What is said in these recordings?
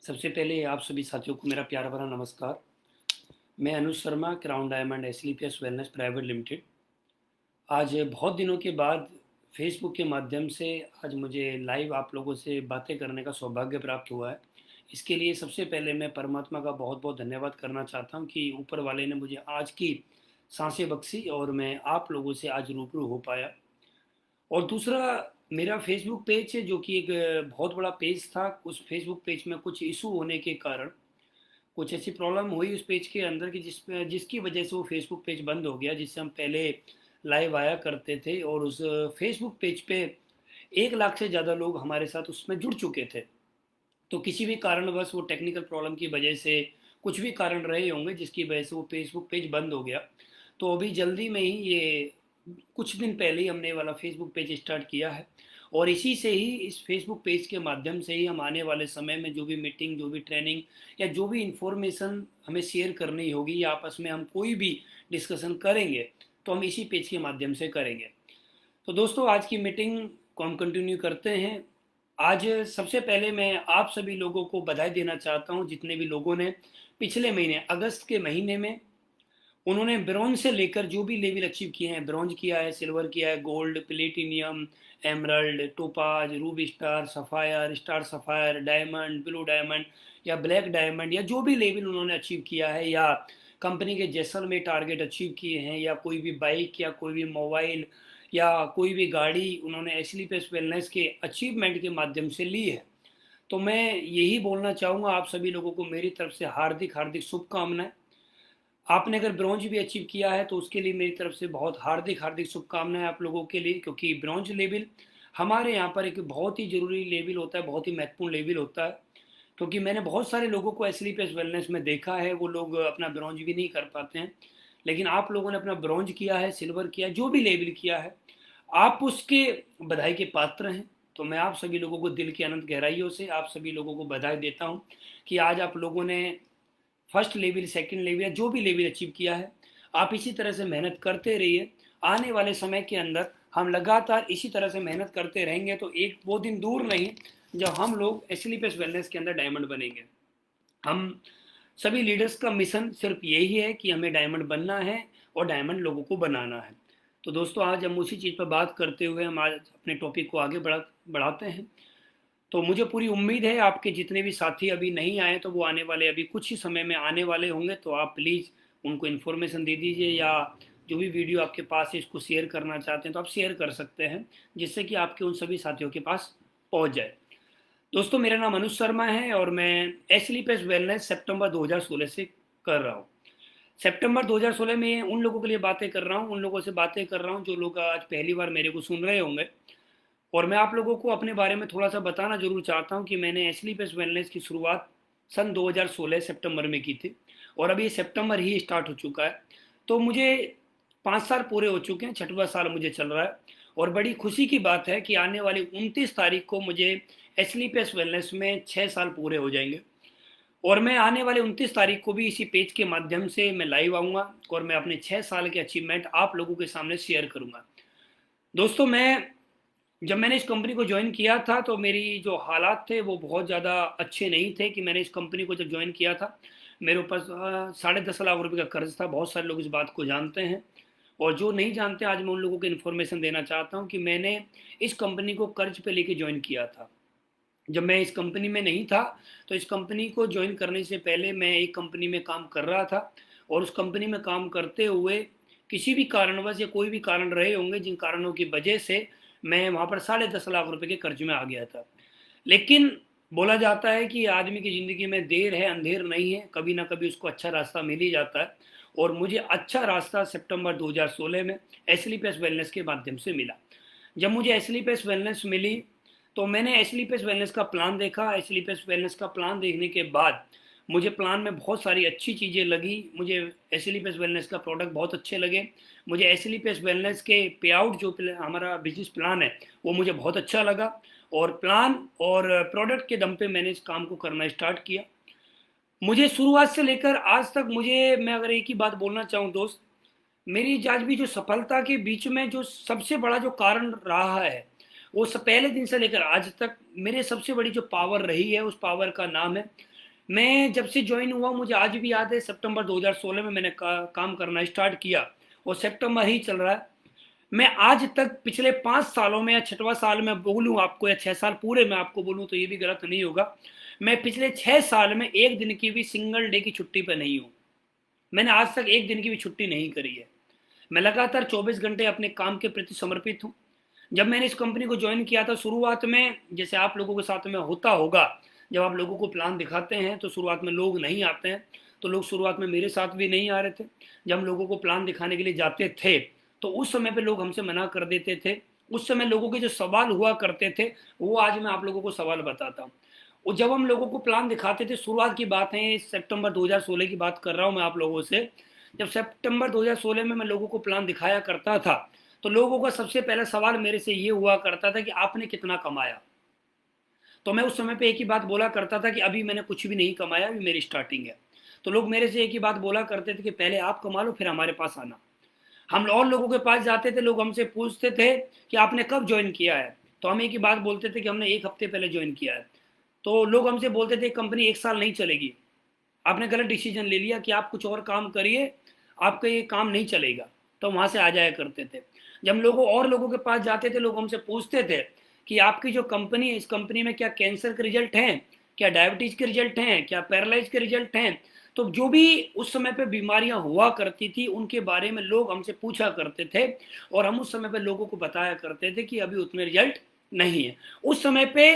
सबसे पहले आप सभी साथियों को मेरा प्यार भरा नमस्कार। मैं Anuj Sharma, crown diamond SLPS wellness private limited. आज बहुत दिनों के बाद फेसबुक के माध्यम से आज मुझे लाइव आप लोगों से बातें करने का सौभाग्य प्राप्त हुआ है। इसके लिए सबसे पहले मैं परमात्मा का बहुत बहुत धन्यवाद करना चाहता हूँ कि ऊपर वाले ने मुझे आज की सांसें बख्शी और मैं आप लोगों से आज रूबरू हो पाया। और दूसरा, मेरा फेसबुक पेज है जो कि एक बहुत बड़ा पेज था। उस फेसबुक पेज में कुछ इशू होने के कारण कुछ ऐसी प्रॉब्लम हुई उस पेज के अंदर कि जिसकी वजह से वो फेसबुक पेज बंद हो गया, जिससे हम पहले लाइव आया करते थे और उस फेसबुक पेज पे 1 लाख से ज़्यादा लोग हमारे साथ उसमें जुड़ चुके थे। तो किसी भी कारणवश वो टेक्निकल प्रॉब्लम की वजह से कुछ भी कारण रहे होंगे जिसकी वजह से वो फेसबुक पेज बंद हो गया। तो अभी जल्दी में ही ये कुछ दिन पहले ही हमने ये वाला फेसबुक पेज स्टार्ट किया है और इसी से ही इस फेसबुक पेज के माध्यम से ही हम आने वाले समय में जो भी मीटिंग, जो भी ट्रेनिंग या जो भी इंफॉर्मेशन हमें शेयर करनी होगी या आपस में हम कोई भी डिस्कशन करेंगे तो हम इसी पेज के माध्यम से करेंगे। तो दोस्तों, आज की मीटिंग को हम कंटिन्यू करते हैं। आज सबसे पहले मैं आप सभी लोगों को बधाई देना चाहता हूं, जितने भी लोगों ने पिछले महीने अगस्त के महीने में उन्होंने ब्रॉन्ज से लेकर जो भी लेवल अचीव किए हैं, ब्रॉन्ज किया है, सिल्वर किया है, gold, platinum, emerald, topaz, Ruby star, sapphire, star sapphire, diamond, blue diamond या ब्लैक डायमंड या जो भी लेवल उन्होंने अचीव किया है या कंपनी के जैसलमेर टारगेट अचीव किए हैं या कोई भी बाइक या कोई भी मोबाइल या कोई भी गाड़ी उन्होंने एसलीपेस वेलनेस के अचीवमेंट के माध्यम से ली है। तो मैं यही बोलना चाहूँगा आप सभी लोगों को मेरी तरफ से हार्दिक हार्दिक शुभकामनाएं। आपने अगर ब्रॉन्ज भी अचीव किया है तो उसके लिए मेरी तरफ से बहुत हार्दिक हार्दिक शुभकामनाएं आप लोगों के लिए, क्योंकि ब्रॉन्ज लेवल हमारे यहाँ पर एक बहुत ही ज़रूरी लेवल होता है, बहुत ही महत्वपूर्ण लेवल होता है। क्योंकि मैंने बहुत सारे लोगों को एसलीपीएस वेलनेस में देखा है, वो लोग अपना ब्रॉन्ज भी नहीं कर पाते हैं, लेकिन आप लोगों ने अपना ब्रॉन्ज किया है, सिल्वर किया है, जो भी लेवल किया है, आप उसके बधाई के पात्र हैं। तो मैं आप सभी लोगों को दिल की अनंत गहराइयों से आप सभी लोगों को बधाई देता हूँ कि आज आप लोगों ने फर्स्ट लेवल, सेकंड लेवल या जो भी लेवल अचीव किया है, आप इसी तरह से मेहनत करते रहिए। आने वाले समय के अंदर हम लगातार इसी तरह से मेहनत करते रहेंगे तो एक वो दिन दूर नहीं जब हम लोग एसलीपीएस वेलनेस के अंदर डायमंड बनेंगे। हम सभी लीडर्स का मिशन सिर्फ यही है कि हमें डायमंड बनना है और डायमंड लोगों को बनाना है। तो दोस्तों, आज हम उसी चीज़ पर बात करते हुए हम आज अपने टॉपिक को आगे बढ़ाते हैं। तो मुझे पूरी उम्मीद है आपके जितने भी साथी अभी नहीं आए तो वो आने वाले अभी कुछ ही समय में आने वाले होंगे, तो आप प्लीज़ उनको इन्फॉर्मेशन दे दीजिए या जो भी वीडियो आपके पास है इसको शेयर करना चाहते हैं तो आप शेयर कर सकते हैं, जिससे कि आपके उन सभी साथियों के पास पहुंच जाए। दोस्तों, मेरा नाम अनुज शर्मा है और मैं एसलीपीएस वेलनेस सितंबर 2016 से कर रहा हूँ। सितंबर 2016 में उन लोगों के लिए बातें कर रहा हूँ, उन लोगों से बातें कर रहा हूँ जो लोग आज पहली बार मेरे को सुन रहे होंगे। और मैं आप लोगों को अपने बारे में थोड़ा सा बताना जरूर चाहता हूँ कि मैंने एसलीपीएस वेलनेस की शुरुआत सन 2016 सितंबर में की थी और अभी सितंबर ही स्टार्ट हो चुका है। तो मुझे 5 साल पूरे हो चुके हैं, छठवां साल मुझे चल रहा है। और बड़ी खुशी की बात है कि आने वाली 29 तारीख को मुझे एसलीपीएस वेलनेस में 6 साल पूरे हो जाएंगे और मैं आने वाले 29 तारीख को भी इसी पेज के माध्यम से मैं लाइव आऊँगा और मैं अपने 6 साल के अचीवमेंट आप लोगों के सामने शेयर करूँगा। दोस्तों, जब मैंने इस कंपनी को ज्वाइन किया था तो मेरी जो हालात थे वो बहुत ज़्यादा अच्छे नहीं थे कि मैंने इस कंपनी को जब ज्वाइन किया था मेरे ऊपर 10.5 लाख रुपए का कर्ज था। बहुत सारे लोग इस बात को जानते हैं और जो नहीं जानते आज मैं उन लोगों को इन्फॉर्मेशन देना चाहता हूँ कि मैंने इस कंपनी को कर्ज पे लेके ज्वाइन किया था। जब मैं इस कंपनी में नहीं था तो इस कंपनी को ज्वाइन करने से पहले मैं एक कंपनी में काम कर रहा था और उस कंपनी में काम करते हुए किसी भी कारणवश या कोई भी कारण रहे होंगे जिन कारणों की वजह से मैं वहाँ पर 10.5 लाख रुपए के कर्ज में आ गया था। लेकिन बोला जाता है कि आदमी की ज़िंदगी में देर है अंधेर नहीं है, कभी ना कभी उसको अच्छा रास्ता मिल ही जाता है। और मुझे अच्छा रास्ता सितंबर 2016 में एसलीपीएस वेलनेस के माध्यम से मिला। जब मुझे एसलीपीएस वेलनेस मिली तो मैंने एसलीपीएस वेलनेस का प्लान देखा। एसलीपीएस वेलनेस का प्लान देखने के बाद मुझे प्लान में बहुत सारी अच्छी चीज़ें लगी। मुझे एसलीपीएस वेलनेस का प्रोडक्ट बहुत अच्छे लगे। मुझे एसलीपीएस वेलनेस के पे आउट जो हमारा बिजनेस प्लान है वो मुझे बहुत अच्छा लगा और प्लान और प्रोडक्ट के दम पे मैंने इस काम को करना स्टार्ट किया। मुझे शुरुआत से लेकर आज तक मैं अगर एक ही बात बोलना चाहूँ दोस्त, मेरी आज भी जो सफलता के बीच में जो सबसे बड़ा जो कारण रहा है वो पहले दिन से लेकर आज तक मेरे सबसे बड़ी जो पावर रही है उस पावर का नाम है मैं जब से ज्वाइन हुआ मुझे आज भी याद है, सितंबर 2016 में मैंने काम करना स्टार्ट किया और सितंबर ही चल रहा है। मैं आज तक पिछले 5 सालों में या छठवां साल में बोलूँ आपको, या 6 साल पूरे मैं आपको बोलूँ तो ये भी गलत नहीं होगा, मैं पिछले 6 साल में एक दिन की भी सिंगल डे की छुट्टी पे नहीं हूँ। मैंने आज तक एक दिन की भी छुट्टी नहीं करी है। मैं लगातार 24 घंटे अपने काम के प्रति समर्पित हूँ। जब मैंने इस कंपनी को ज्वाइन किया था शुरुआत में, जैसे आप लोगों के साथ में होता होगा, जब आप लोगों को प्लान दिखाते हैं तो शुरुआत में लोग नहीं आते हैं। तो लोग शुरुआत में मेरे साथ भी नहीं आ रहे थे। जब हम लोगों को प्लान दिखाने के लिए जाते थे तो उस समय पे लोग हमसे मना कर देते थे। उस समय लोगों के जो सवाल हुआ करते थे वो आज मैं आप लोगों को सवाल बताता हूँ। और जब हम लोगों को प्लान दिखाते थे, शुरुआत की बात है, सितंबर 2016 की बात कर रहा हूँ मैं आप लोगों से। जब सितंबर 2016 में मैं लोगों को प्लान दिखाया करता था तो लोगों का सबसे पहला सवाल मेरे से ये हुआ करता था कि आपने कितना कमाया। तो मैं उस समय पे एक ही बात बोला करता था कि अभी मैंने कुछ भी नहीं कमाया, अभी मेरी स्टार्टिंग है। तो लोग मेरे से एक ही बात बोला करते थे कि पहले आप कमा लो फिर हमारे पास आना। हम और लोगों के पास जाते थे, लोग हमसे पूछते थे कि आपने कब ज्वाइन किया है, तो हम एक ही बात बोलते थे कि हमने 1 हफ्ते पहले ज्वाइन किया है। तो लोग हमसे बोलते थे कंपनी 1 साल नहीं चलेगी, आपने गलत डिसीजन ले लिया कि आप कुछ और काम करिए, आपका ये काम नहीं चलेगा। तो वहाँ से आ जाया करते थे। जब हम लोगों और लोगों के पास जाते थे, लोग हमसे पूछते थे कि आपकी जो कंपनी है, इस कंपनी में क्या कैंसर के रिजल्ट हैं, क्या डायबिटीज के रिजल्ट हैं, क्या पैरालाइज के रिजल्ट हैं। तो जो भी उस समय पे बीमारियां हुआ करती थी उनके बारे में लोग हमसे पूछा करते थे और हम उस समय पे लोगों को बताया करते थे कि अभी उतने रिजल्ट नहीं है। उस समय पे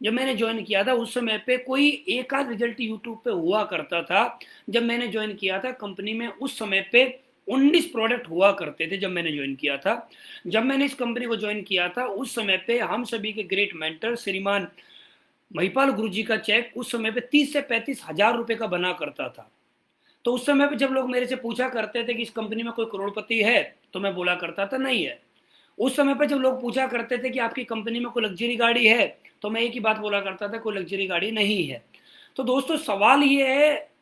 जब मैंने ज्वाइन किया था उस समय पे कोई एक आध रिजल्ट यूट्यूब पे हुआ करता था। जब मैंने ज्वाइन किया था कंपनी में उस समय पे 19 प्रोडक्ट हुआ करते थे जब मैंने ज्वाइन किया था। जब मैंने इस कंपनी को ज्वाइन किया था उस समय पे हम सभी के ग्रेट मेंटर श्रीमान महिपाल गुरु जी का चेक उस समय पे 30 से 35 हजार रुपए का बना करता था। तो उस समय पे जब लोग मेरे से पूछा करते थे कि इस कंपनी में कोई करोड़पति है, तो मैं बोला करता था नहीं है। उस समय पे जब लोग पूछा करते थे कि आपकी कंपनी में कोई लग्जरी गाड़ी है, तो मैं एक ही बात बोला करता था, कोई लग्जरी गाड़ी नहीं है। तो दोस्तों सवाल ये है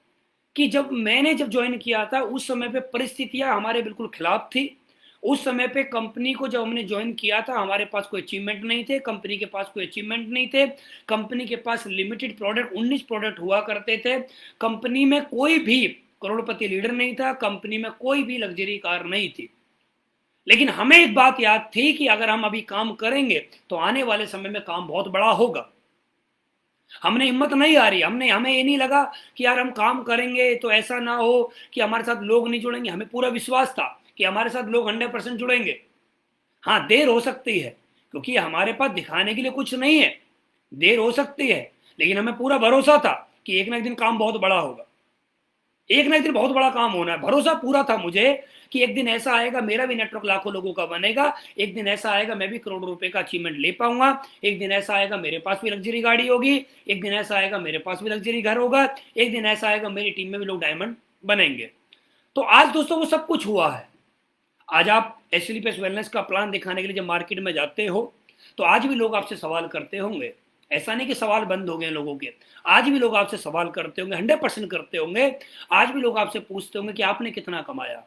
कि जब ज्वाइन किया था उस समय पे परिस्थितियां हमारे बिल्कुल खिलाफ थी। उस समय पे कंपनी को जब हमने ज्वाइन किया था हमारे पास कोई अचीवमेंट नहीं थे, कंपनी के पास कोई अचीवमेंट नहीं थे, कंपनी के पास लिमिटेड प्रोडक्ट 19 प्रोडक्ट हुआ करते थे, कंपनी में कोई भी करोड़पति लीडर नहीं था, कंपनी में कोई भी लग्जरी कार नहीं थी। लेकिन हमें एक बात याद थी कि अगर हम अभी काम करेंगे तो आने वाले समय में काम बहुत बड़ा होगा। हमने हिम्मत नहीं हारी, हमें ये नहीं लगा कि यार हम काम करेंगे तो ऐसा ना हो कि हमारे साथ लोग नहीं जुड़ेंगे। हमें पूरा विश्वास था कि हमारे साथ लोग 100% जुड़ेंगे। हाँ, देर हो सकती है क्योंकि हमारे पास दिखाने के लिए कुछ नहीं है, देर हो सकती है, लेकिन हमें पूरा भरोसा था कि एक ना एक दिन काम बहुत बड़ा होगा, एक ना एक दिन बहुत बड़ा काम होना है। भरोसा पूरा था मुझे कि एक दिन ऐसा आएगा मेरा भी नेटवर्क लाखों लोगों का बनेगा, एक दिन ऐसा आएगा मैं भी करोड़ों रुपए का अचीवमेंट ले पाऊंगा, एक दिन ऐसा आएगा मेरे पास भी लग्जरी गाड़ी होगी, एक दिन ऐसा आएगा मेरे पास भी लग्जरी घर होगा, एक दिन ऐसा आएगा मेरी टीम में भी लोग डायमंड बनेंगे। तो आज दोस्तों वो सब कुछ हुआ है। आज आप एसलीपीएस वेलनेस का प्लान दिखाने के लिए जब मार्केट में जाते हो तो आज भी लोग आपसे सवाल करते होंगे। ऐसा नहीं कि सवाल बंद हो गए लोगों के, आज भी लोग आपसे सवाल करते होंगे, 100% करते होंगे। आज भी लोग आपसे पूछते होंगे कि आपने कितना कमाया,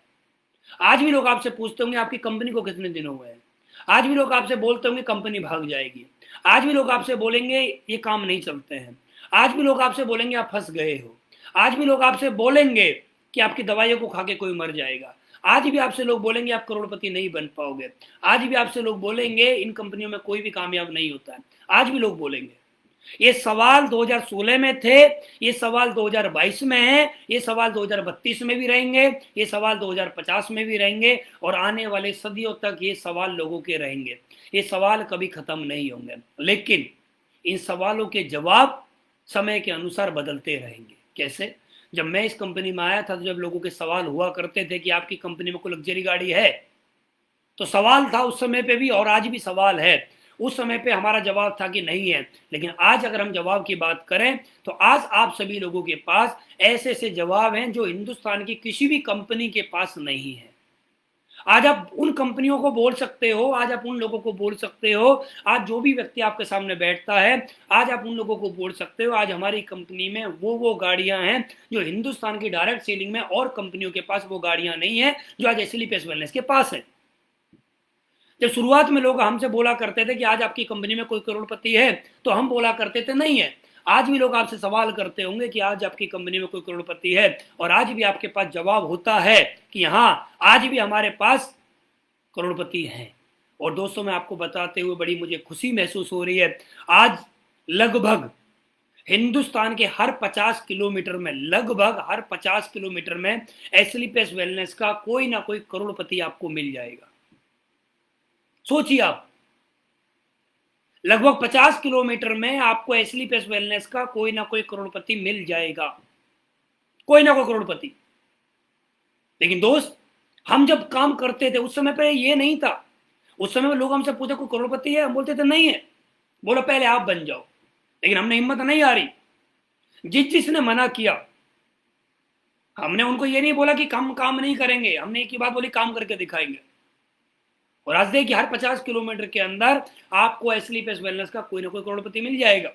आज भी लोग आपसे पूछते होंगे आपकी कंपनी को कितने दिन हुए हैं, आज भी लोग आपसे बोलते होंगे कंपनी भाग जाएगी, आज भी लोग आपसे बोलेंगे ये काम नहीं चलते हैं, आज भी लोग आपसे बोलेंगे आप फंस गए हो, आज भी लोग आपसे बोलेंगे कि आपकी दवाइयों को खा के कोई मर जाएगा, आज भी आपसे लोग बोलेंगे आप करोड़पति नहीं बन पाओगे, आज भी आपसे लोग बोलेंगे इन कंपनियों में कोई भी कामयाब नहीं होता है, आज भी लोग बोलेंगे। ये सवाल 2016 में थे, ये सवाल 2022 में है, ये सवाल 2032 में भी रहेंगे, ये सवाल 2050 में भी रहेंगे और आने वाले सदियों तक ये सवाल लोगों के रहेंगे। ये सवाल कभी खत्म नहीं होंगे, लेकिन इन सवालों के जवाब समय के अनुसार बदलते रहेंगे। कैसे? जब मैं इस कंपनी में आया था तो जब लोगों के सवाल हुआ करते थे कि आपकी कंपनी में कोई लग्जरी गाड़ी है, तो सवाल था उस समय पे भी और आज भी सवाल है। उस समय पे हमारा जवाब था कि नहीं है, लेकिन आज अगर हम जवाब की बात करें तो आज आप सभी लोगों के पास ऐसे ऐसे जवाब हैं जो हिंदुस्तान की किसी भी कंपनी के पास नहीं है। आज आप उन कंपनियों को बोल सकते हो, आज आप उन लोगों को बोल सकते हो, आज जो भी व्यक्ति आपके सामने बैठता है आज आप उन लोगों को बोल सकते हो आज हमारी कंपनी में वो गाड़ियां हैं जो हिंदुस्तान की डायरेक्ट सेलिंग में और कंपनियों के पास वो गाड़ियां नहीं है जो आज एसलीपीएस वेलनेस के पास है। जब शुरुआत में लोग हमसे बोला करते थे कि आज आपकी कंपनी में कोई करोड़पति है, तो हम बोला करते थे नहीं है। आज भी लोग आपसे सवाल करते होंगे कि आज आपकी कंपनी में कोई करोड़पति है, और आज भी आपके पास जवाब होता है कि हाँ, आज भी हमारे पास करोड़पति हैं। और दोस्तों, मैं आपको बताते हुए बड़ी मुझे खुशी महसूस हो रही है, आज लगभग हिंदुस्तान के हर 50 किलोमीटर में, लगभग हर 50 किलोमीटर में एसलीपीएस वेलनेस का कोई ना कोई करोड़पति आपको मिल जाएगा। सोचिए आप, लगभग 50 किलोमीटर में आपको एसलीपीएस वेलनेस का कोई ना कोई करोड़पति मिल जाएगा, कोई ना कोई करोड़पति। लेकिन दोस्त, हम जब काम करते थे उस समय पे ये नहीं था। उस समय में लोग हमसे पूछे कोई करोड़पति है, हम बोलते थे नहीं है। बोलो पहले आप बन जाओ। लेकिन हमने हिम्मत नहीं आ रही। जिसने मना किया, हमने उनको ये नहीं बोला कि हम काम नहीं करेंगे, हमने एक ही बात बोली, काम करके दिखाएंगे। और आज देखिए, हर 50 किलोमीटर के अंदर आपको एसलीपीएस वेलनेस का कोई ना कोई करोड़पति मिल जाएगा।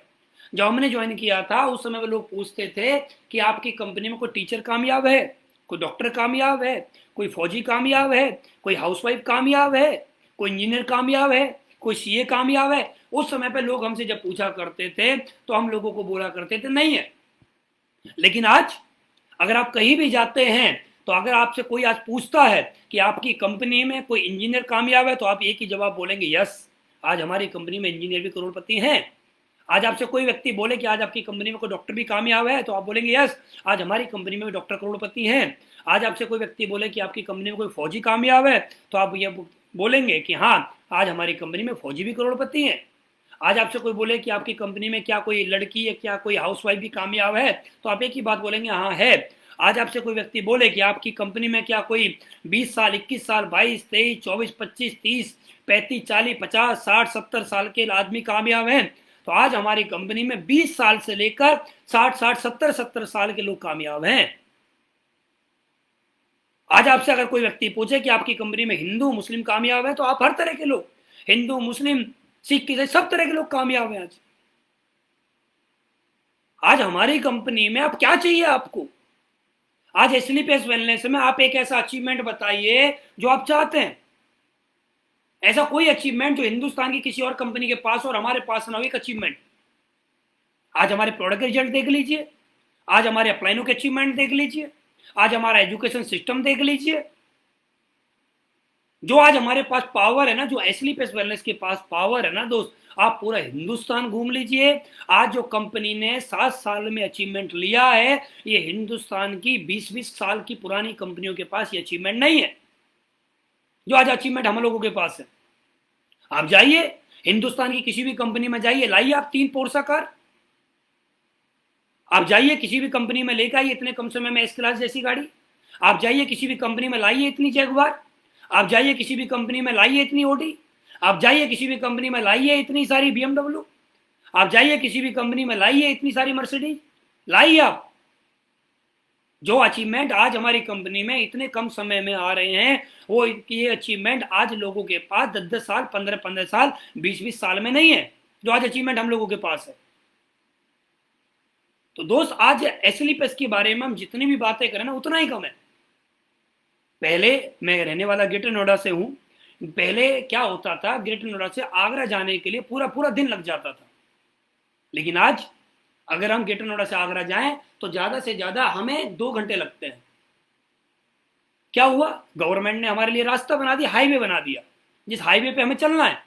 जब हमने ज्वाइन किया था उस समय लोग पूछते थे कि आपकी कंपनी में कोई टीचर कामयाब है, कोई डॉक्टर कामयाब है, कोई फौजी कामयाब है, कोई हाउसवाइफ कामयाब है, कोई इंजीनियर कामयाब है, कोई सीए कामयाब है। उस समय पे लोग हमसे जब पूछा करते थे तो हम लोगों को बोला करते थे नहीं है। लेकिन आज अगर आप कहीं भी जाते हैं तो अगर आपसे कोई आज पूछता है कि आपकी कंपनी में कोई इंजीनियर कामयाब है, तो आप एक ही जवाब बोलेंगे, यस, आज हमारी कंपनी में इंजीनियर भी करोड़पति हैं। आज आपसे कोई व्यक्ति बोले कि आज आपकी कंपनी में कोई डॉक्टर भी कामयाब है, तो आप बोलेंगे यस, आज हमारी कंपनी में भी डॉक्टर करोड़पति हैं। आज आपसे कोई व्यक्ति बोले कि आपकी कंपनी में कोई फौजी कामयाब है, तो आप ये बोलेंगे कि हाँ, आज हमारी कंपनी में फौजी भी करोड़पति हैं। आज आपसे कोई बोले कि आपकी कंपनी में क्या कोई लड़की है, क्या कोई हाउसवाइफ भी कामयाब है, तो आप एक ही बात बोलेंगे, हाँ है। आज आपसे कोई व्यक्ति बोले कि आपकी कंपनी में क्या कोई 20 साल, 21 साल, 22, 23, 24, 25, 30, 35, 40, 50, 60, 70 साल के आदमी कामयाब हैं, तो आज हमारी कंपनी में 20 साल से लेकर 60, 70 साल के लोग कामयाब हैं। आज आपसे अगर कोई व्यक्ति पूछे कि आपकी कंपनी में हिंदू मुस्लिम कामयाब है, तो आप हर तरह के लोग, हिंदू मुस्लिम सिख ईसाई, सब तरह के लोग कामयाब हैं आज। आज हमारी कंपनी में अब क्या चाहिए आपको? आज एसलीपीएस वेलनेस में आप एक ऐसा अचीवमेंट बताइए जो आप चाहते हैं। ऐसा कोई अचीवमेंट जो हिंदुस्तान की किसी और कंपनी के पास और हमारे पास ना हो, एक अचीवमेंट। आज हमारे प्रोडक्ट के रिजल्ट देख लीजिए, आज हमारे अपलाइनों के अचीवमेंट देख लीजिए, आज हमारा एजुकेशन सिस्टम देख लीजिए। जो आज हमारे पास पावर है ना, जो एसलीपीएस वेलनेस के पास पावर है ना दोस्त, आप पूरा हिंदुस्तान घूम लीजिए। आज जो कंपनी ने 7 साल में अचीवमेंट लिया है, ये हिंदुस्तान की 20-20 साल की पुरानी कंपनियों के पास ये अचीवमेंट नहीं है जो आज अचीवमेंट हम लोगों के पास है। आप जाइए हिंदुस्तान की किसी भी कंपनी में जाइए, लाइए आप 3 पोर्सा कार। आप जाइए किसी भी कंपनी में लेकर आइए इतने कम समय में एस क्लास जैसी गाड़ी। आप जाइए किसी भी कंपनी में लाइए इतनी जैगुआर। आप जाइए किसी भी कंपनी में लाइए इतनी ओडी। आप जाइए किसी भी कंपनी में लाइए इतनी सारी बीएमडब्ल्यू। आप जाइए किसी भी कंपनी में लाइए इतनी सारी मर्सिडीज। लाइए आप। जो अचीवमेंट आज हमारी कंपनी में इतने कम समय में आ रहे हैं, वो ये अचीवमेंट आज लोगों के पास 10-10 साल, 15-15 साल, 20-20 साल में नहीं है, जो आज अचीवमेंट हम लोगों के पास है। तो दोस्त, आज एसलीपीएस के बारे में हम जितनी भी बातें करें ना, उतना ही कम है। पहले, मैं रहने वाला ग्रेटर नोएडा से हूँ। पहले क्या होता था, ग्रेटर नोएडा से आगरा जाने के लिए पूरा पूरा दिन लग जाता था। लेकिन आज अगर हम ग्रेटर नोएडा से आगरा जाएं तो ज्यादा से ज्यादा हमें 2 घंटे लगते हैं। क्या हुआ? गवर्नमेंट ने हमारे लिए रास्ता बना दिया, हाईवे बना दिया। जिस हाईवे पे हमें चलना है,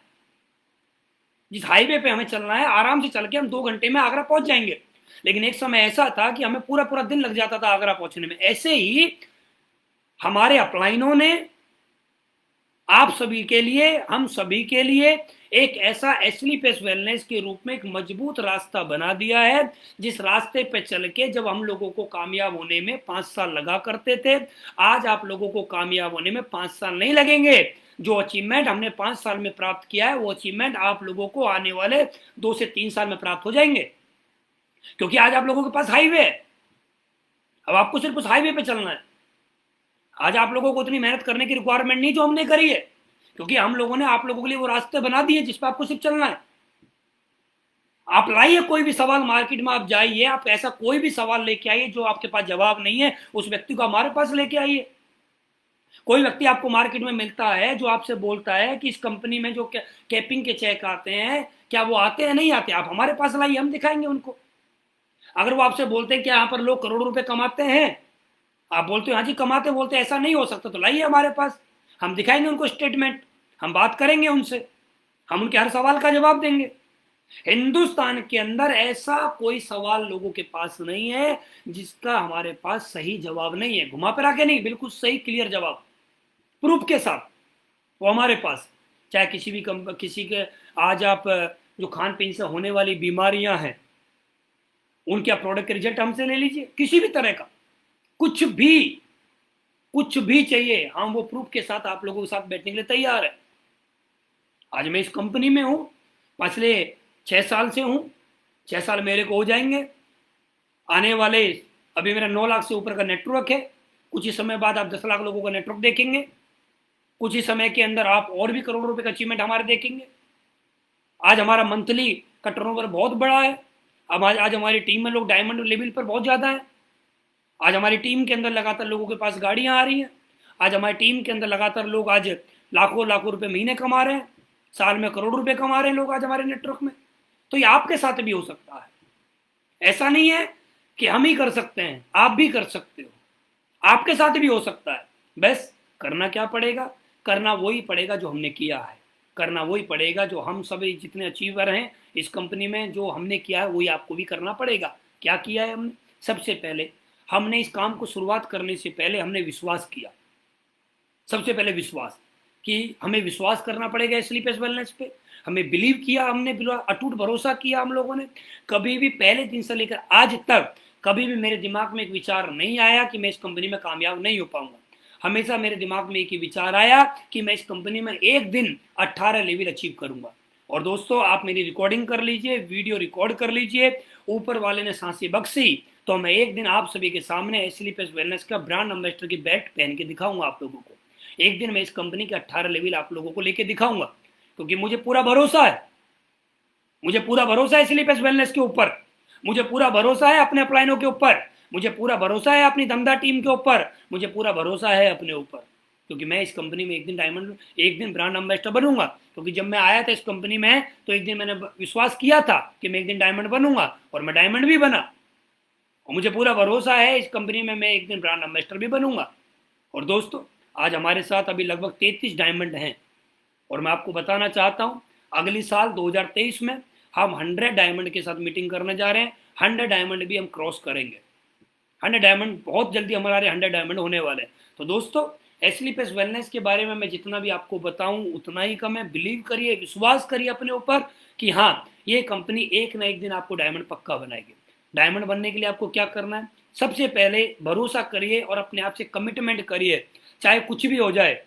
जिस हाईवे पे हमें चलना है, आराम से चल के हम 2 घंटे में आगरा पहुंच जाएंगे। लेकिन एक समय ऐसा था कि हमें पूरा पूरा दिन लग जाता था आगरा पहुंचने में। ऐसे ही हमारे अपलाइनों ने आप सभी के लिए, हम सभी के लिए एक ऐसा एसलीपीएस वेलनेस के रूप में एक मजबूत रास्ता बना दिया है, जिस रास्ते पे चल के जब हम लोगों को कामयाब होने में 5 साल लगा करते थे, आज आप लोगों को कामयाब होने में 5 साल नहीं लगेंगे। जो अचीवमेंट हमने 5 साल में प्राप्त किया है, वो अचीवमेंट आप लोगों को आने वाले 2 से 3 साल में प्राप्त हो जाएंगे। क्योंकि आज आप लोगों के पास हाईवे है। अब आपको सिर्फ उस हाईवे पे चलना है। आज आप लोगों को उतनी मेहनत करने की रिक्वायरमेंट नहीं जो हमने करी है, क्योंकि हम लोगों ने आप लोगों के लिए वो रास्ते बना दिए जिस पर आपको सिर्फ चलना है। आप लाइए कोई भी सवाल, मार्केट में आप जाइए, आप ऐसा कोई भी सवाल लेके आइए जो आपके पास जवाब नहीं है, उस व्यक्ति को हमारे पास लेके आइए। कोई व्यक्ति आपको मार्केट में मिलता है जो आपसे बोलता है कि इस कंपनी में जो कैपिंग के चेक आते हैं, क्या वो आते हैं, नहीं आते, आप हमारे पास लाइए, हम दिखाएंगे उनको। अगर वो आपसे बोलते हैं कि यहाँ पर लोग करोड़ों रुपए कमाते हैं, आप बोलते हो हाँ जी कमाते, बोलते ऐसा नहीं हो सकता, तो लाइए हमारे पास, हम दिखाएंगे उनको स्टेटमेंट, हम बात करेंगे उनसे, हम उनके हर सवाल का जवाब देंगे। हिंदुस्तान के अंदर ऐसा कोई सवाल लोगों के पास नहीं है जिसका हमारे पास सही जवाब नहीं है, घुमा फिरा के नहीं, बिल्कुल सही क्लियर जवाब प्रूफ के साथ वो हमारे पास। चाहे किसी के आज आप जो खान पीन से होने वाली बीमारियां हैं उनके प्रोडक्ट के रिजल्ट हमसे ले लीजिए, किसी भी तरह का कुछ भी चाहिए, हम वो प्रूफ के साथ आप लोगों के साथ बैठने के लिए तैयार है। आज मैं इस कंपनी में हूं, पिछले 6 साल से हूं, 6 साल मेरे को हो जाएंगे आने वाले। अभी मेरा 9 लाख से ऊपर का नेटवर्क है, कुछ ही समय बाद आप 10 लाख लोगों का नेटवर्क देखेंगे, कुछ ही समय के अंदर आप और भी करोड़ों रुपए का अचीवमेंट हमारे देखेंगे। आज हमारा मंथली का टर्नओवर बहुत बड़ा है। अब आज हमारी टीम में लोग डायमंड लेवल पर बहुत ज़्यादा है। आज हमारी टीम के अंदर लगातार लोगों के पास गाड़ियां आ रही हैं। आज हमारी टीम के अंदर लगातार लोग आज लाखों लाखों रुपए महीने कमा रहे हैं, साल में करोड़ों रुपए कमा रहे हैं लोग आज हमारे नेटवर्क में। तो ये आपके साथ भी हो सकता है, ऐसा नहीं है कि हम ही कर सकते हैं, आप भी कर सकते हो, आपके साथ भी हो सकता है। बस करना क्या पड़ेगा, करना वही पड़ेगा जो हमने किया है, करना वही पड़ेगा जो हम सभी जितने अचीवर हैं इस कंपनी में, जो हमने किया है वही आपको भी करना पड़ेगा। क्या किया है हमने? सबसे पहले हमने इस काम को शुरुआत करने से पहले हमने विश्वास किया। सबसे पहले विश्वास, कि हमें विश्वास करना पड़ेगा स्लीपर्स वेलनेस पे, हमें बिलीव किया, हमने अटूट भरोसा किया हम लोगों ने। कभी भी पहले दिन से लेकर आज तक कभी भी मेरे दिमाग में एक विचार नहीं आया कि मैं इस कंपनी में कामयाब नहीं हो पाऊंगा। हमेशा मेरे दिमाग में एक ही विचार आया कि मैं इस कंपनी में एक दिन 18 लेवल अचीव करूंगा। और दोस्तों आप मेरी रिकॉर्डिंग कर लीजिए, वीडियो रिकॉर्ड कर लीजिए, ऊपर वाले ने सांसें बख्शी तो मैं एक दिन आप सभी के सामने स्लीपर्स वेलनेस का ब्रांड एम्बेसडर की बैट पहन के दिखाऊंगा आप लोगों को। एक दिन मैं इस कंपनी के 18 लेवल आप लोगों को लेके दिखाऊंगा, क्योंकि मुझे पूरा भरोसा है, मुझे पूरा भरोसा है स्लीपर्स वेलनेस के ऊपर, मुझे पूरा भरोसा है अपने अपलाइनों के ऊपर, मुझे पूरा भरोसा है अपनी दमदार टीम के ऊपर, मुझे पूरा भरोसा है अपने ऊपर, क्योंकि मैं इस कंपनी में एक दिन डायमंड, एक दिन ब्रांड एम्बेसडर बनूंगा। क्योंकि जब मैं आया था इस कंपनी में तो एक दिन मैंने विश्वास किया था कि मैं एक दिन डायमंड बनूंगा, और मैं डायमंड भी बना। और मुझे पूरा भरोसा है इस कंपनी में मैं एक दिन ब्रांड एम्बेसडर भी बनूंगा। और दोस्तों आज हमारे साथ अभी लगभग 33 डायमंड हैं, और मैं आपको बताना चाहता हूं अगली साल 2023 में हम 100 डायमंड के साथ मीटिंग करने जा रहे हैं। 100 डायमंड भी हम क्रॉस करेंगे, 100 डायमंड, बहुत जल्दी हमारे 100 डायमंड होने वाले हैं। तो दोस्तों स्लीपर्स वेलनेस के बारे में मैं जितना भी आपको बताऊं उतना ही कम है। बिलीव करिए, विश्वास करिए अपने ऊपर कि हाँ ये कंपनी एक ना एक दिन आपको डायमंड पक्का बनाएगी। डायमंड बनने के लिए आपको क्या करना है? सबसे पहले भरोसा करिए और अपने आप से कमिटमेंट करिए, चाहे कुछ भी हो जाए,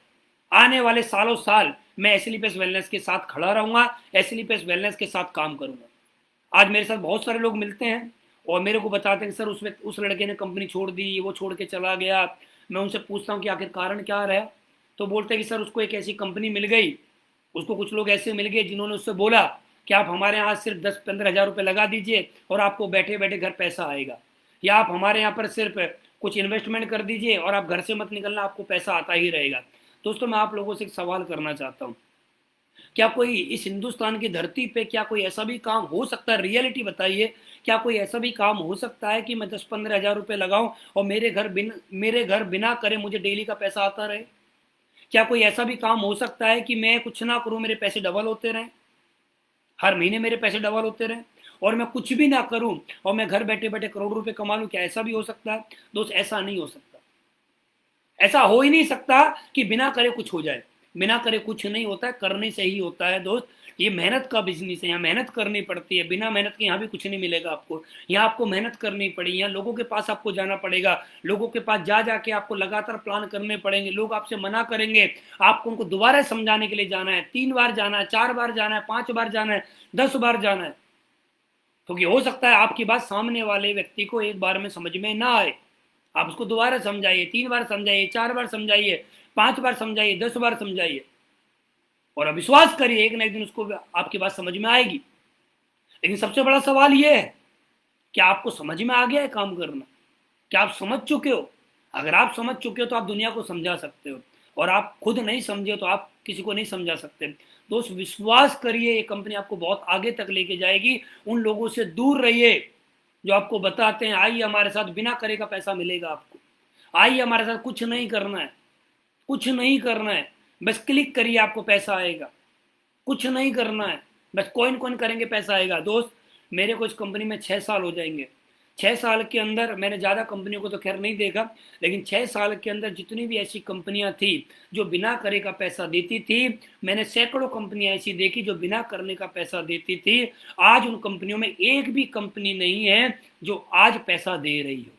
आने वाले सालों साल मैं स्लीपर्स वेलनेस के साथ खड़ा रहूंगा, स्लीपर्स वेलनेस के साथ काम करूंगा। आज मेरे साथ बहुत सारे लोग मिलते हैं और मेरे को बताते हैं कि सर उस लड़के ने कंपनी छोड़ दी, वो छोड़ के चला गया। मैं उनसे पूछता हूँ कि आखिर कारण क्या रहा, तो बोलते हैं कि सर उसको एक ऐसी कंपनी मिल गई, उसको कुछ लोग ऐसे मिल गए जिन्होंने उससे बोला कि आप हमारे यहाँ सिर्फ 10-15 हज़ार रुपये लगा दीजिए और आपको बैठे बैठे घर पैसा आएगा, या आप हमारे यहाँ पर सिर्फ कुछ इन्वेस्टमेंट कर दीजिए और आप घर से मत निकलना, आपको पैसा आता ही रहेगा। दोस्तों मैं आप लोगों से एक सवाल करना चाहता हूँ, क्या कोई इस हिंदुस्तान की धरती पे क्या कोई ऐसा भी काम हो सकता है? रियलिटी बताइए, क्या कोई ऐसा भी काम हो सकता है कि मैं 10-15 हज़ार रुपये लगाऊं और मेरे घर बिना करे मुझे डेली का पैसा आता रहे? क्या कोई ऐसा भी काम हो सकता है कि मैं कुछ ना करूं मेरे पैसे डबल होते रहें, हर महीने मेरे पैसे डबल होते रहें, और मैं कुछ भी ना करूं और मैं घर बैठे बैठे करोड़ रुपए कमा लूं? क्या ऐसा भी हो सकता है? दोस्त ऐसा नहीं हो सकता, ऐसा हो ही नहीं सकता कि बिना करे कुछ हो जाए। बिना करे कुछ नहीं होता है, करने से ही होता है दोस्त। ये मेहनत का बिजनेस है, यहाँ मेहनत करनी पड़ती है, बिना मेहनत के यहाँ भी कुछ नहीं मिलेगा आपको। यहाँ आपको मेहनत करनी पड़ेगी, यहाँ लोगों के पास आपको जाना पड़ेगा, लोगों के पास जा जाके आपको लगातार प्लान करने पड़ेंगे। लोग आपसे मना करेंगे, आपको उनको दोबारा समझाने के लिए जाना है, 3 बार जाना है, 4 बार जाना है, 5 बार जाना है, 10 बार जाना है, क्योंकि हो सकता है आपकी बात सामने वाले व्यक्ति को एक बार में समझ में ना आए। आप उसको दोबारा समझाइए, 3 बार समझाइए, 4 बार समझाइए, 5 बार समझाइए, 10 बार समझाइए, और विश्वास करिए एक ना एक दिन उसको आपकी बात समझ में आएगी। लेकिन सबसे बड़ा सवाल यह है, क्या आपको समझ में आ गया है काम करना? क्या आप समझ चुके हो? अगर आप समझ चुके हो तो आप दुनिया को समझा सकते हो, और आप खुद नहीं समझे तो आप किसी को नहीं समझा सकते। दोस्त विश्वास करिए, ये कंपनी आपको बहुत आगे तक लेके जाएगी। उन लोगों से दूर रहिए जो आपको बताते हैं आइए हमारे साथ, बिना करे का पैसा मिलेगा आपको, आइए हमारे साथ, कुछ नहीं करना है, कुछ नहीं करना है, बस क्लिक करिए आपको पैसा आएगा, कुछ नहीं करना है, बस कॉइन कॉइन करेंगे पैसा आएगा। दोस्त, मेरे को इस कंपनी में 6 साल हो जाएंगे। 6 साल के अंदर मैंने ज़्यादा कंपनियों को तो खैर नहीं देखा, लेकिन 6 साल के अंदर जितनी भी ऐसी कंपनियां थी जो बिना करे का पैसा देती थी, मैंने सैकड़ों कंपनियां ऐसी देखी जो बिना करने का पैसा देती थी। आज उन कंपनियों में एक भी कंपनी नहीं है जो आज पैसा दे रही हो।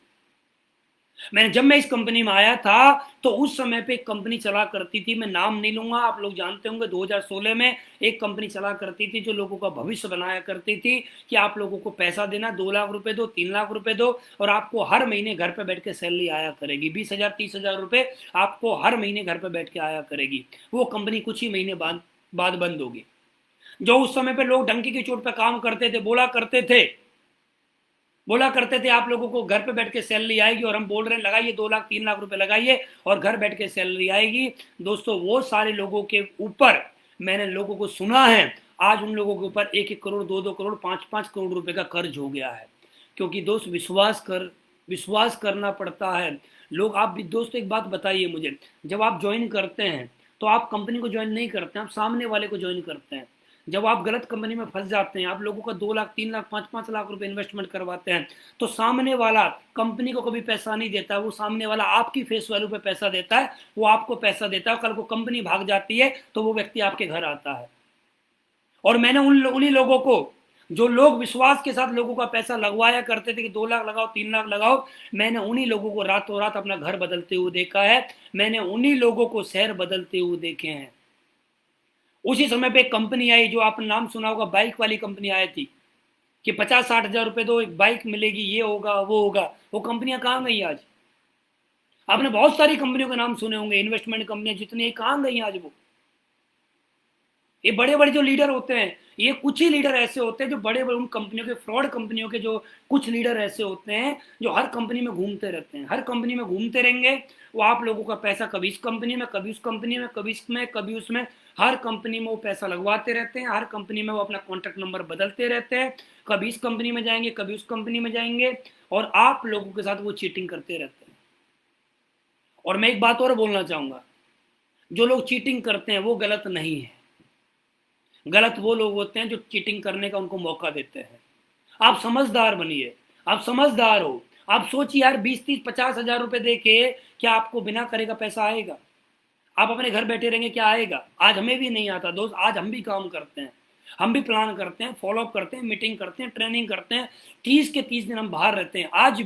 जब मैं इस कंपनी में आया था तो उस समय पे एक कंपनी चला करती थी, मैं नाम नहीं लूंगा, आप लोग जानते होंगे, 2016 में एक कंपनी चला करती थी जो लोगों का भविष्य बनाया करती थी कि आप लोगों को पैसा देना, 2 लाख रुपए दो, 3 लाख रुपए दो, और आपको हर महीने घर पे बैठ के सैलरी आया करेगी, 20,000 30,000 रुपए आपको हर महीने घर पे बैठ के आया करेगी। वो कंपनी कुछ ही महीने बाद बंद होगी। जो उस समय पे लोग डंकी की चोट पे काम करते थे, बोला करते थे आप लोगों को घर पे बैठ के सैलरी आएगी, और हम बोल रहे हैं लगाइए 2 लाख 3 लाख रुपए लगाइए और घर बैठ के सैलरी आएगी। दोस्तों, वो सारे लोगों के ऊपर मैंने लोगों को सुना है, आज उन लोगों के ऊपर 1-1 करोड़, 2-2 करोड़, 5-5 करोड़ रुपए का कर्ज हो गया है। क्योंकि दोस्त, विश्वास करना पड़ता है। लोग, आप भी दोस्त एक बात बताइए मुझे, जब आप ज्वाइन करते हैं तो आप कंपनी को ज्वाइन नहीं करते हैं, आप सामने वाले को ज्वाइन करते हैं। जब आप गलत कंपनी में फंस जाते हैं, आप लोगों का 2 लाख 3 लाख 5-5 लाख रुपए इन्वेस्टमेंट करवाते हैं, तो सामने वाला कंपनी को कभी पैसा नहीं देता, वो सामने वाला आपकी फेस वैल्यू पे पैसा देता है, वो आपको पैसा देता है। कल को कंपनी भाग जाती है तो वो व्यक्ति आपके घर आता है। और मैंने उन्हीं लोगों को, जो लोग विश्वास के साथ लोगों का पैसा लगवाया करते थे कि 2 लाख लगाओ, 3 लाख लगाओ, मैंने उन्हीं लोगों को रातों रात अपना घर बदलते हुए देखा है, मैंने उन्हीं लोगों को शहर बदलते हुए देखे हैं। उसी समय पे एक कंपनी आई, जो आपने नाम सुना होगा, बाइक वाली कंपनी आई थी कि 50-60 हजार रुपए दो, एक बाइक मिलेगी, ये होगा वो होगा। वो कंपनियां कहाँ गई आज? आपने बहुत सारी कंपनियों के नाम सुने होंगे, इन्वेस्टमेंट कंपनियां जितनी, कहाँ गई आज वो? ये बड़े बड़े जो लीडर होते हैं, ये कुछ ही लीडर ऐसे होते हैं जो बड़े बड़े उन कंपनियों के, फ्रॉड कंपनियों के जो कुछ लीडर ऐसे होते हैं जो हर कंपनी में घूमते रहते हैं, हर कंपनी में घूमते रहेंगे। वो आप लोगों का पैसा कभी इस कंपनी में, कभी उस कंपनी में, कभी इसमें, कभी उसमें, हर कंपनी में वो पैसा लगवाते रहते हैं, हर कंपनी में वो अपना कॉन्टैक्ट नंबर बदलते रहते हैं, कभी इस कंपनी में जाएंगे, कभी उस कंपनी में जाएंगे, और आप लोगों के साथ वो चीटिंग करते रहते हैं। और मैं एक बात और बोलना चाहूंगा, जो लोग चीटिंग करते हैं वो गलत नहीं है, गलत वो लोग होते हैं जो चीटिंग करने का उनको मौका देते हैं। आप समझदार बनिए, आप समझदार हो, आप सोचिए यार, 20-30-50 हजार रुपए दे के क्या आपको बिना करे का पैसा आएगा? आप अपने घर बैठे रहेंगे, क्या आएगा? आज हमें भी नहीं आता दोस्त, आज हम भी काम करते हैं, हम भी प्लान करते हैं, फॉलोअप करते हैं, मीटिंग करते हैं, ट्रेनिंग करते हैं, 30 के 30 दिन हम बाहर रहते हैं। आज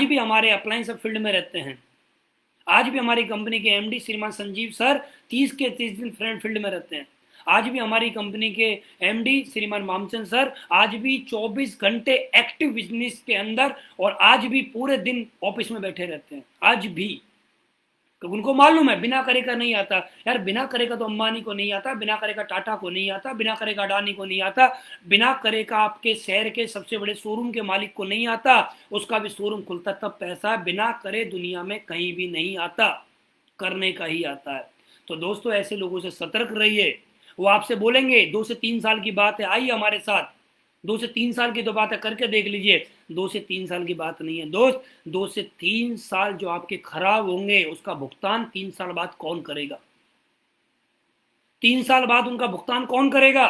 भी हमारे अप्लायंस फील्ड में रहते हैं, आज भी हमारी कंपनी के एमडी श्रीमान संजीव सर 30 के 30 दिन फ्रेंड फील्ड में रहते हैं। आज भी हमारी कंपनी के एमडी श्रीमान मामचंद सर आज भी 24 घंटे एक्टिव बिजनेस के अंदर, और आज भी पूरे दिन ऑफिस में बैठे रहते हैं, आज भी। तो उनको मालूम है बिना करे का नहीं आता यार, बिना करे का तो अंबानी को नहीं आता, बिना करे का टाटा को नहीं आता, बिना करे का अडानी को नहीं आता, बिना करे का आपके शहर के सबसे बड़े शोरूम के मालिक को नहीं आता, उसका भी शोरूम खुलता तब पैसा, बिना करे दुनिया में कहीं भी नहीं आता, करने का ही आता है। तो दोस्तों, ऐसे लोगों से सतर्क रहिए। वो आपसे बोलेंगे 2 से 3 साल की बात है, आइए हमारे साथ, 2 से 3 साल की तो बात है, करके देख लीजिए। 2 से 3 साल की बात नहीं है दोस्त, 2 से 3 साल जो आपके खराब होंगे उसका भुगतान 3 साल बाद कौन करेगा? 3 साल बाद उनका भुगतान कौन करेगा?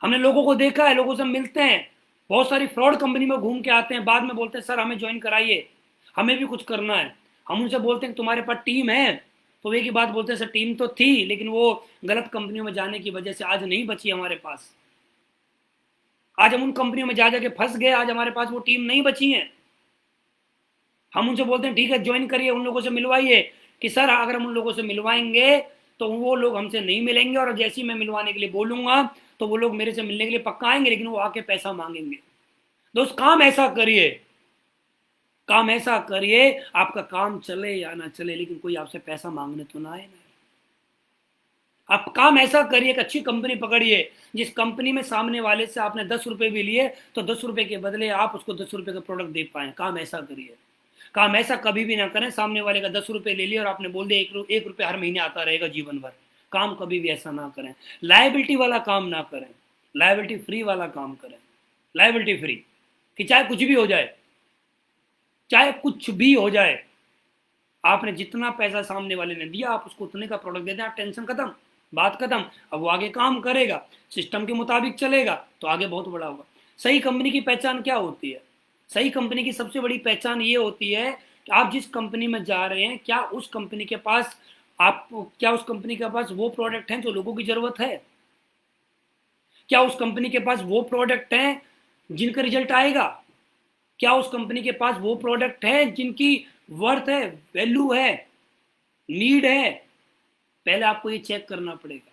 हमने लोगों को देखा है, लोगों से मिलते हैं, बहुत सारी फ्रॉड कंपनी में घूम के आते हैं, बाद में बोलते हैं सर हमें ज्वाइन कराइए, हमें भी कुछ करना है। हम उनसे बोलते हैं तुम्हारे पास टीम है, तो वे की बात बोलते हैं सर टीम तो थी, लेकिन वो गलत कंपनियों में जाने की वजह से आज नहीं बची हमारे पास, आज हम उन कंपनियों में जा जाके फंस गए, आज हमारे पास वो टीम नहीं बची है। हम उनसे बोलते हैं ठीक है ज्वाइन करिए, उन लोगों से मिलवाइए, कि सर अगर हम उन लोगों से मिलवाएंगे तो वो लोग हमसे नहीं मिलेंगे, और जैसे ही मैं मिलवाने के लिए बोलूंगा तो वो लोग मेरे से मिलने के लिए पक्का आएंगे, लेकिन वो आके पैसा मांगेंगे। दोस्त, काम ऐसा करिए, काम ऐसा करिए, आपका काम चले या ना चले, लेकिन कोई आपसे पैसा मांगने तो ना आए ना। आप काम ऐसा करिए, एक अच्छी कंपनी पकड़िए, जिस कंपनी में सामने वाले से आपने 10 रुपए भी लिए तो 10 रुपए के बदले आप उसको 10 रुपए का प्रोडक्ट दे पाए। काम ऐसा करिए, काम ऐसा कभी भी ना करें, सामने वाले का 10 रुपए ले लिया और आपने बोल दिया 1 रुपए हर महीने आता रहेगा जीवन भर। काम कभी भी ऐसा ना करें, लायबिलिटी वाला काम ना करें, लायबिलिटी फ्री वाला काम करें, लायबिलिटी फ्री। कि चाहे कुछ भी हो जाए, चाहे कुछ भी हो जाए, आपने जितना पैसा सामने वाले ने दिया आप उसको उतने का प्रोडक्ट दे दें, आप टेंशन खत्म, बात खत्म। अब वो आगे काम करेगा, सिस्टम के मुताबिक चलेगा तो आगे बहुत बड़ा होगा। सही कंपनी की पहचान क्या होती है? सही कंपनी की सबसे बड़ी पहचान ये होती है कि आप जिस कंपनी में जा रहे हैं, क्या उस कंपनी के पास क्या उस कंपनी के पास वो प्रोडक्ट हैं जो लोगों की जरूरत है? क्या उस कंपनी के पास वो प्रोडक्ट हैं जिनका रिजल्ट आएगा? क्या उस कंपनी के पास वो प्रोडक्ट है जिनकी वर्थ है, वैल्यू है, नीड है? पहले आपको ये चेक करना पड़ेगा।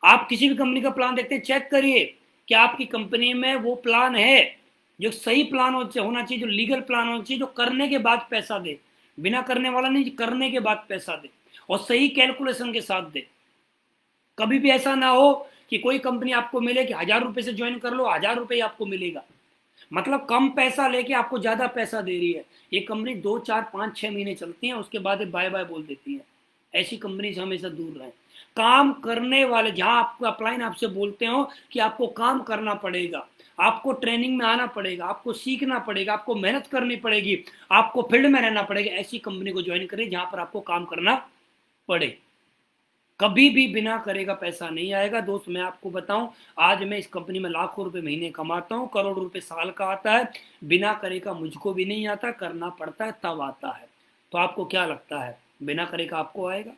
आप किसी भी कंपनी का प्लान देखते हैं, चेक करिए कि आपकी कंपनी में वो प्लान है जो सही प्लान होना चाहिए, जो लीगल प्लान होना चाहिए, जो करने के बाद पैसा दे, बिना करने वाला नहीं, करने के बाद पैसा दे और सही कैलकुलेशन के साथ दे। कभी भी ऐसा ना हो कि कोई कंपनी आपको मिले कि 1,000 रुपए से ज्वाइन कर लो, 1,000 रुपए ही आपको मिलेगा, मतलब कम पैसा लेके आपको ज्यादा पैसा दे रही है। ये कंपनी 2, 4, 5, 6 महीने चलती है, उसके बाद बाय बाय बोल देती है। ऐसी कंपनी से हमेशा दूर रहें। काम करने वाले, जहां आपको अपलाइन आपसे बोलते हो कि आपको काम करना पड़ेगा, आपको ट्रेनिंग में आना पड़ेगा, आपको सीखना पड़ेगा, आपको मेहनत करनी पड़ेगी, आपको फील्ड में रहना पड़ेगा, ऐसी कंपनी को ज्वाइन करें जहां पर आपको काम करना पड़े। कभी भी बिना करेगा पैसा नहीं आएगा। दोस्त मैं आपको बताऊं, आज मैं इस कंपनी में लाखों रुपए महीने कमाता हूं, करोड़ रुपए साल का आता है, बिना करेगा मुझको भी नहीं आता, करना पड़ता है तब आता है। तो आपको क्या लगता है बिना करेगा आपको आएगा?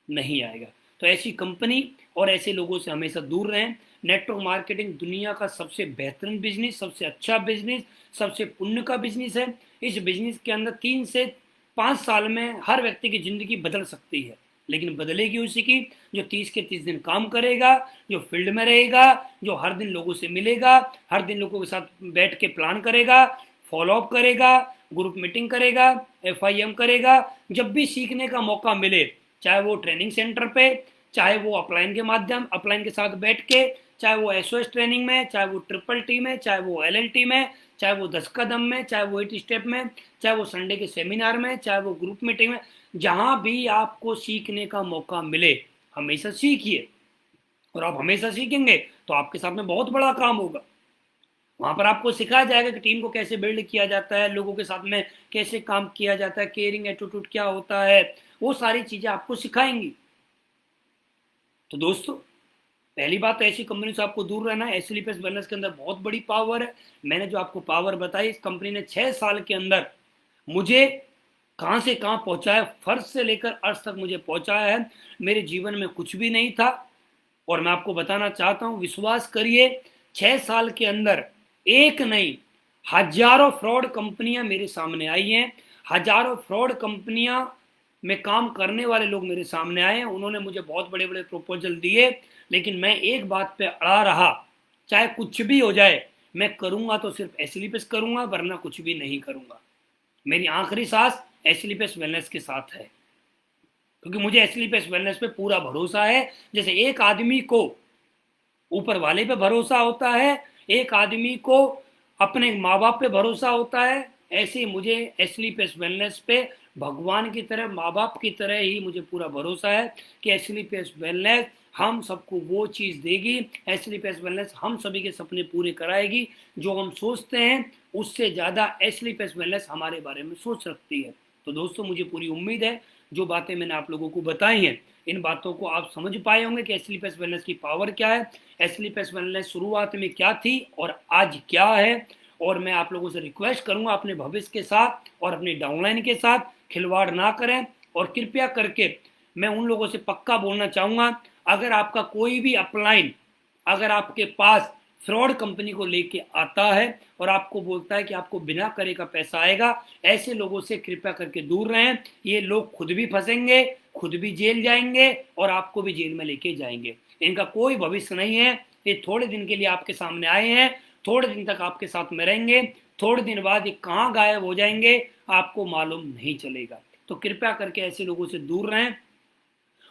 नहीं आएगा। तो ऐसी कंपनी और ऐसे लोगों से हमेशा दूर रहें। नेटवर्क मार्केटिंग दुनिया का सबसे बेहतरीन बिजनेस, सबसे अच्छा बिजनेस, सबसे पुण्य का बिजनेस है। इस बिजनेस के अंदर 3 से 5 साल में हर व्यक्ति की जिंदगी बदल सकती है, लेकिन बदलेगी उसी की जो 30 के 30 दिन काम करेगा, जो फील्ड में रहेगा, जो हर दिन लोगों से मिलेगा, हर दिन लोगों के साथ बैठ के प्लान करेगा, फॉलोअप करेगा, ग्रुप मीटिंग करेगा, FIM करेगा। जब भी सीखने का मौका मिले, चाहे वो ट्रेनिंग सेंटर पे, चाहे वो अपलाइन के साथ बैठ के, चाहे वो SOS ट्रेनिंग में, चाहे वो TTT में, चाहे वो LLT में, चाहे वो 10 कदम में, चाहे वो 8 स्टेप में, चाहे वो संडे के सेमिनार में, चाहे वो ग्रुप मीटिंग में, जहां भी आपको सीखने का मौका मिले हमेशा सीखिए। और आप हमेशा सीखेंगे तो आपके साथ में बहुत बड़ा काम होगा। वहां पर आपको सिखाया जाएगा कि टीम को कैसे बिल्ड किया जाता है, लोगों के साथ में कैसे काम किया जाता है, केयरिंग एटीट्यूड क्या होता है, वो सारी चीजें आपको सिखाएंगी। तो दोस्तों, पहली बात तो ऐसी कंपनी से आपको दूर रहना है। एसलीपीएस वेलनेस के अंदर बहुत बड़ी पावर है। मैंने जो आपको पावर बताई, इस कंपनी ने 6 साल के अंदर मुझे कहां से कहां पहुंचाया, फर्श से लेकर अर्श तक मुझे पहुंचाया है। मेरे जीवन में कुछ भी नहीं था और मैं आपको बताना चाहता हूं, विश्वास करिए, 6 साल के अंदर एक नहीं, हजारों फ्रॉड कंपनियां मेरे सामने आई हैं। हजारों फ्रॉड कंपनियां में काम करने वाले लोग मेरे सामने आए हैं। उन्होंने मुझे बहुत बड़े बड़े प्रपोजल दिए, लेकिन मैं एक बात पे अड़ा रहा, चाहे कुछ भी हो जाए, मैं करूंगा तो सिर्फ एसलीपीएस करूंगा, वरना कुछ भी नहीं करूंगा। मेरी आखिरी सांस एसलीपीएस वेलनेस के साथ है, क्योंकि मुझे एसलीपीएस वेलनेस पे पूरा भरोसा है। जैसे एक आदमी को ऊपर वाले पे भरोसा होता है, एक आदमी को अपने माँ बाप पे भरोसा होता है, ऐसे ही मुझे एसलीपीएस वेलनेस पे भगवान की तरह, माँ बाप की तरह ही मुझे पूरा भरोसा है कि एसलीपीएस वेलनेस हम सबको वो चीज़ देगी। एसलीपीएस वेलनेस हम सभी के सपने पूरे कराएगी। जो हम सोचते हैं उससे ज़्यादा एसलीपीएस वेलनेस हमारे बारे में सोच रखती है। तो दोस्तों, मुझे पूरी उम्मीद है जो बातें मैंने आप लोगों को बताई हैं, इन बातों को आप समझ पाए होंगे कि एसलीपीएस वेलनेस की पावर क्या है, एसलीपीएस वेलनेस शुरुआत में क्या थी और आज क्या है। और मैं आप लोगों से रिक्वेस्ट करूंगा, अपने भविष्य के साथ और अपने डाउनलाइन के साथ खिलवाड़ ना करें। और कृपया करके मैं उन लोगों से पक्का बोलना चाहूंगा, अगर आपका कोई भी अपलाइन अगर आपके पास फ्रॉड कंपनी को लेके आता है और आपको बोलता है कि आपको बिना करे का पैसा आएगा, ऐसे लोगों से कृपया करके दूर रहें। ये लोग खुद भी फंसेंगे, खुद भी जेल जाएंगे और आपको भी जेल में लेके जाएंगे। इनका कोई भविष्य नहीं है। ये थोड़े दिन के लिए आपके सामने आए हैं, थोड़े दिन तक आपके साथ में रहेंगे, थोड़े दिन बाद ये कहाँ गायब हो जाएंगे आपको मालूम नहीं चलेगा। तो कृपया करके ऐसे लोगों से दूर रहें।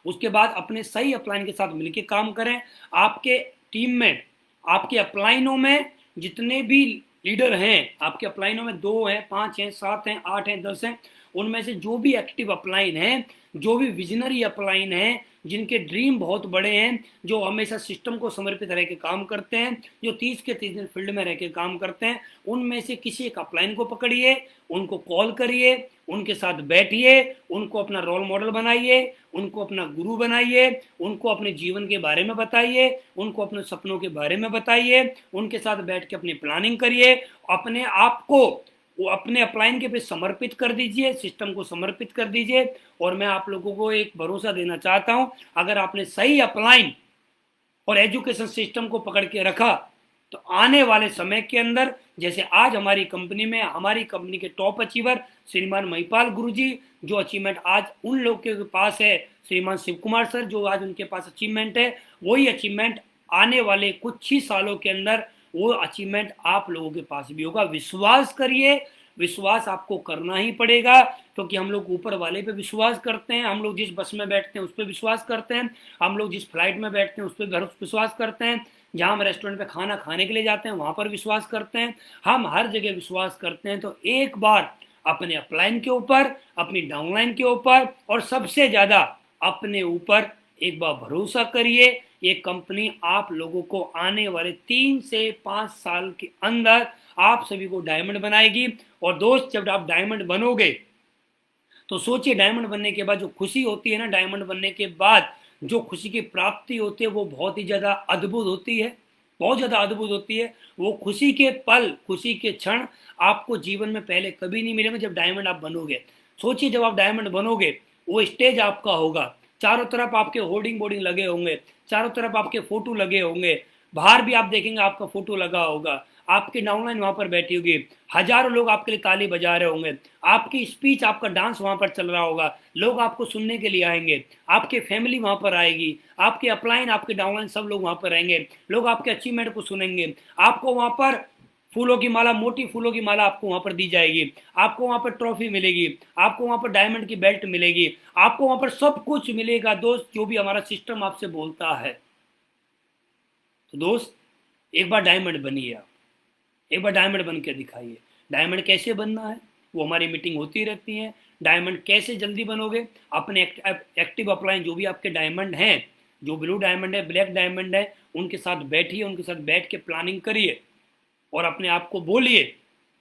उसके बाद अपने सही अपलाइन के साथ मिलकर काम करें। आपके टीम में, आपके अपलाइनों में जितने भी लीडर हैं, आपके अपलाइनों में 2 हैं, 5 हैं, 7 हैं, 8 हैं, 10 हैं, उनमें से जो भी एक्टिव अपलाइन है, जो भी विजनरी अपलाइन है, जिनके ड्रीम बहुत बड़े हैं, जो हमेशा सिस्टम को समर्पित रह के काम करते हैं, जो 30 के 30 दिन फील्ड में रह के काम करते हैं, उनमें से किसी एक अपलाइन को पकड़िए, उनको कॉल करिए, उनके साथ बैठिए, उनको अपना रोल मॉडल बनाइए, उनको अपना गुरु बनाइए, उनको अपने जीवन के बारे में बताइए, उनको अपने सपनों के बारे में बताइए, उनके साथ बैठ के अपनी प्लानिंग करिए, अपने आप को वो अपने अपलाइन के पे समर्पित कर दीजिए, सिस्टम को समर्पित कर दीजिए। और मैं आप लोगों को एक भरोसा देना चाहता हूं, अगर आपने सही अपलाइन और एजुकेशन सिस्टम को पकड़ के रखा तो आने वाले समय के अंदर, जैसे आज हमारी कंपनी में, हमारी कंपनी के टॉप अचीवर श्रीमान महिपाल गुरुजी, जो अचीवमेंट आज उन लोगों के पास है, श्रीमान शिव कुमार सर जो आज उनके पास अचीवमेंट है, वही अचीवमेंट आने वाले कुछ ही सालों के अंदर वो अचीवमेंट आप लोगों के पास भी होगा। विश्वास करिए, विश्वास आपको करना ही पड़ेगा, क्योंकि हम लोग ऊपर वाले पे विश्वास करते हैं, हम लोग जिस बस में बैठते हैं उस पर विश्वास करते हैं, हम लोग जिस फ्लाइट में बैठते हैं उस पर विश्वास करते हैं, जहाँ हम रेस्टोरेंट पे खाना खाने के लिए जाते हैं वहाँ पर विश्वास करते हैं, हम हर जगह विश्वास करते हैं। तो एक बार अपने अपलाइन के ऊपर, अपनी डाउनलाइन के ऊपर और सबसे ज़्यादा अपने ऊपर एक बार भरोसा करिए। ये कंपनी आप लोगों को आने वाले 3 से 5 साल के अंदर आप सभी को डायमंड बनाएगी। और दोस्त, जब आप डायमंड बनोगे तो सोचिए, डायमंड बनने के बाद जो खुशी होती है ना, डायमंड बनने के बाद जो खुशी की प्राप्ति होती है वो बहुत ही ज़्यादा अद्भुत होती है, बहुत ज़्यादा अद्भुत होती है। वो खुशी के पल, खुशी के क्षण आपको जीवन में पहले कभी नहीं मिलेंगे जब डायमंड आप बनोगे। सोचिए, जब आप डायमंड बनोगे, वो स्टेज आपका होगा, चारों तरफ आपके होर्डिंग बोर्डिंग लगे होंगे, चारों तरफ आपके फोटो लगे होंगे, बाहर भी आप देखेंगे आपका फोटो लगा होगा, आपकी डाउनलाइन वहां पर बैठी होगी, हजारों लोग आपके लिए ताली बजा रहे होंगे, आपकी स्पीच, आपका डांस वहां पर चल रहा होगा, लोग आपको सुनने के लिए आएंगे, आपके फैमिली वहां पर आएगी, आपके अपलाइन, आपके डाउनलाइन सब लोग वहां पर रहेंगे, लोग आपके अचीवमेंट को सुनेंगे, आपको वहां पर फूलों की माला, मोटी फूलों की माला आपको वहां पर दी जाएगी, आपको वहां पर ट्रॉफी मिलेगी, आपको वहां पर डायमंड की बेल्ट मिलेगी, आपको वहां पर सब कुछ मिलेगा दोस्त, जो भी हमारा सिस्टम आपसे बोलता है। तो दोस्त, एक बार डायमंड बनिए, आप एक बार डायमंड बन के दिखाइए। डायमंड कैसे बनना है वो हमारी मीटिंग होती रहती है। डायमंड कैसे जल्दी बनोगे, अपने एक्टिव अपलाइन जो भी आपके डायमंड हैं, जो ब्लू डायमंड है, ब्लैक डायमंड है, उनके साथ बैठिए, उनके साथ बैठ के प्लानिंग करिए और अपने आप को बोलिए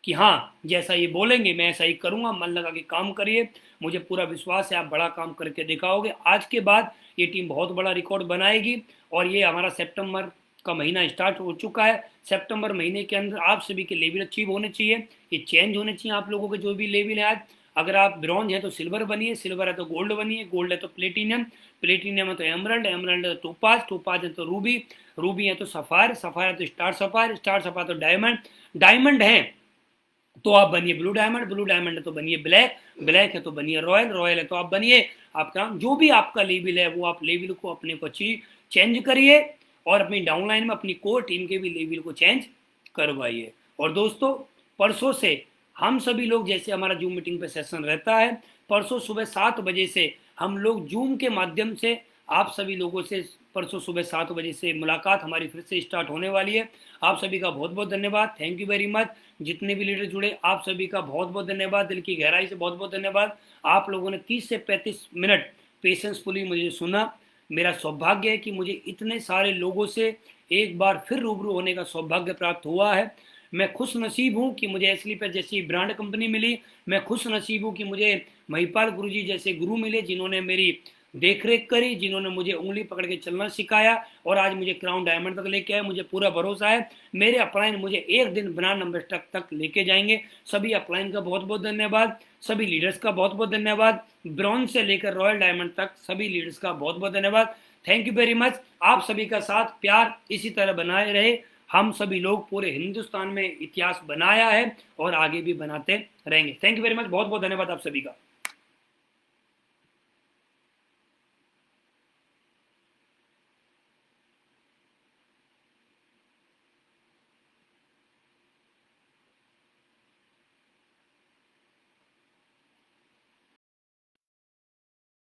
कि हाँ, जैसा ये बोलेंगे मैं ऐसा ही करूँगा। मन लगा के काम करिए, मुझे पूरा विश्वास है आप बड़ा काम करके दिखाओगे। आज के बाद ये टीम बहुत बड़ा रिकॉर्ड बनाएगी। और ये हमारा सितंबर का महीना स्टार्ट हो चुका है। सितंबर महीने के अंदर आप सभी के लेवल अचीव होने चाहिए, ये चेंज होने चाहिए आप लोगों के जो भी लेवल है। आज अगर आप ब्रॉन्ज है तो सिल्वर बनिए, सिल्वर है तो गोल्ड बनिए, गोल्ड है तो प्लेटिनियम, प्लेटिनियम है तो एमरल्ड, एमरल्ड है तो टोपाज, टोपाज है तो रूबी, रूबी है तो सफायर, सफायर है तो स्टार सफायर, स्टार सफायर तो डायमंड, डायमंड है तो आप बनिए ब्लू डायमंड, ब्लू डायमंड है तो बनिए ब्लैक, ब्लैक है तो बनिए रॉयल, रॉयल है तो आप बनिए आपका जो भी आपका लेवल है वो आप लेवल को अपने को चेंज करिए और अपनी डाउनलाइन में अपनी कोर टीम के भी लेवल को चेंज करवाइए। और दोस्तों, परसों से हम सभी लोग, जैसे हमारा जूम मीटिंग पे सेशन रहता है, परसों सुबह 7 बजे से हम लोग जूम के माध्यम से आप सभी लोगों से परसों सुबह 7 बजे से मुलाकात हमारी फिर से स्टार्ट होने वाली है। आप सभी का बहुत बहुत धन्यवाद, थैंक यू वेरी मच। जितने भी लीडर जुड़े आप सभी का बहुत बहुत धन्यवाद, दिल की गहराई से बहुत बहुत धन्यवाद। आप लोगों ने 30 से 35 मिनट पेशेंसफुली मुझे सुना। मेरा सौभाग्य है कि मुझे इतने सारे लोगों से एक बार फिर रूबरू होने का सौभाग्य प्राप्त हुआ है। मैं खुश नसीब हूँ कि मुझे एस्लीपियस जैसी ब्रांड कंपनी मिली। मैं खुश नसीब हूँ कि मुझे महिपाल गुरुजी जैसे गुरु मिले, जिन्होंने मेरी देख रेख करी, जिन्होंने मुझे उंगली पकड़ के चलना सिखाया और आज मुझे क्राउन डायमंड तक लेके आए। मुझे पूरा भरोसा है मेरे अपलाइन मुझे एक दिन ब्रांड एम्बेसडर तक लेके जाएंगे। सभी अपलाइन का बहुत बहुत धन्यवाद, सभी लीडर्स का बहुत बहुत धन्यवाद, ब्रॉन्ज से लेकर रॉयल डायमंड तक सभी लीडर्स का बहुत बहुत धन्यवाद। Thank you very much. आप सभी का साथ प्यार इसी तरह बनाए रहे। हम सभी लोग पूरे हिंदुस्तान में इतिहास बनाया है और आगे भी बनाते रहेंगे। थैंक यू वेरी मच, बहुत बहुत धन्यवाद आप सभी का।